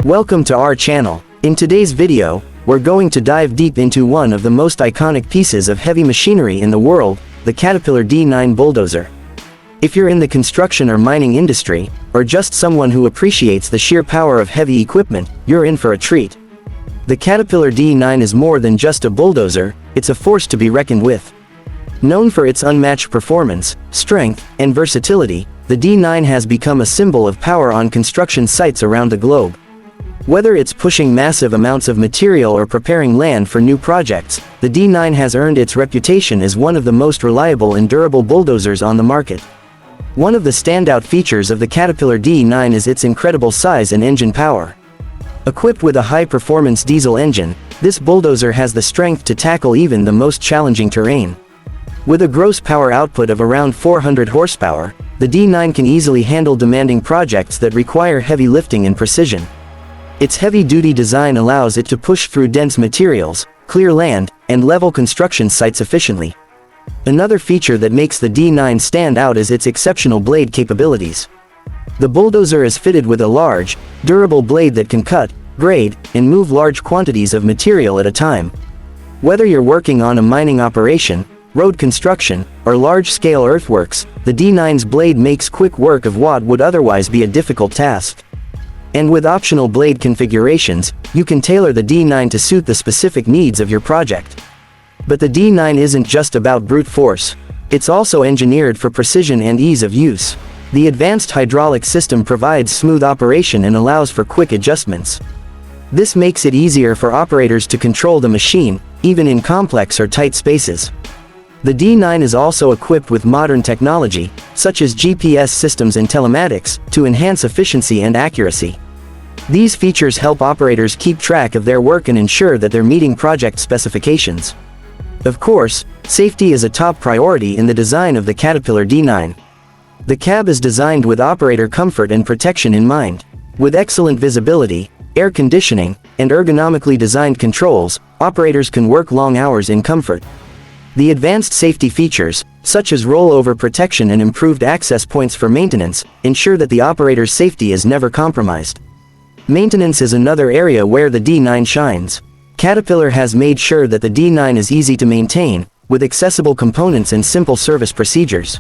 Welcome to our channel. In today's video, we're going to dive deep into one of the most iconic pieces of heavy machinery in the world, the Caterpillar D9 bulldozer. If you're in the construction or mining industry, or just someone who appreciates the sheer power of heavy equipment, you're in for a treat. The Caterpillar D9 is more than just a bulldozer, it's a force to be reckoned with. Known for its unmatched performance, strength, and versatility, the D9 has become a symbol of power on construction sites around the globe. Whether it's pushing massive amounts of material or preparing land for new projects, the D9 has earned its reputation as one of the most reliable and durable bulldozers on the market. One of the standout features of the Caterpillar D9 is its incredible size and engine power. Equipped with a high-performance diesel engine, this bulldozer has the strength to tackle even the most challenging terrain. With a gross power output of around 400 horsepower, the D9 can easily handle demanding projects that require heavy lifting and precision. Its heavy-duty design allows it to push through dense materials, clear land, and level construction sites efficiently. Another feature that makes the D9 stand out is its exceptional blade capabilities. The bulldozer is fitted with a large, durable blade that can cut, grade, and move large quantities of material at a time. Whether you're working on a mining operation, road construction, or large-scale earthworks, the D9's blade makes quick work of what would otherwise be a difficult task. And with optional blade configurations, you can tailor the D9 to suit the specific needs of your project. But the D9 isn't just about brute force. It's also engineered for precision and ease of use. The advanced hydraulic system provides smooth operation and allows for quick adjustments. This makes it easier for operators to control the machine, even in complex or tight spaces. The D9 is also equipped with modern technology, such as GPS systems and telematics, to enhance efficiency and accuracy. These features help operators keep track of their work and ensure that they're meeting project specifications. Of course, safety is a top priority in the design of the Caterpillar D9. The cab is designed with operator comfort and protection in mind. With excellent visibility, air conditioning, and ergonomically designed controls, operators can work long hours in comfort. The advanced safety features, such as rollover protection and improved access points for maintenance, ensure that the operator's safety is never compromised. Maintenance is another area where the D9 shines. Caterpillar has made sure that the D9 is easy to maintain, with accessible components and simple service procedures.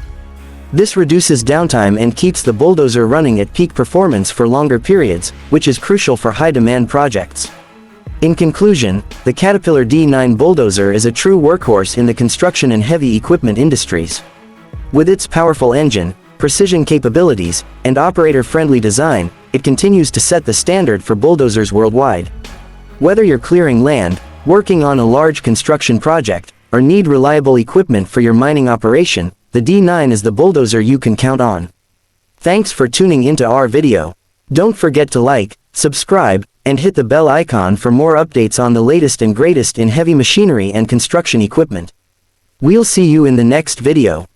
This reduces downtime and keeps the bulldozer running at peak performance for longer periods, which is crucial for high-demand projects. In conclusion, the Caterpillar D9 bulldozer is a true workhorse in the construction and heavy equipment industries. With its powerful engine, precision capabilities, and operator-friendly design, it continues to set the standard for bulldozers worldwide. Whether you're clearing land, working on a large construction project, or need reliable equipment for your mining operation, the D9 is the bulldozer you can count on. Thanks for tuning into our video. Don't forget to like, subscribe, and hit the bell icon for more updates on the latest and greatest in heavy machinery and construction equipment. We'll see you in the next video.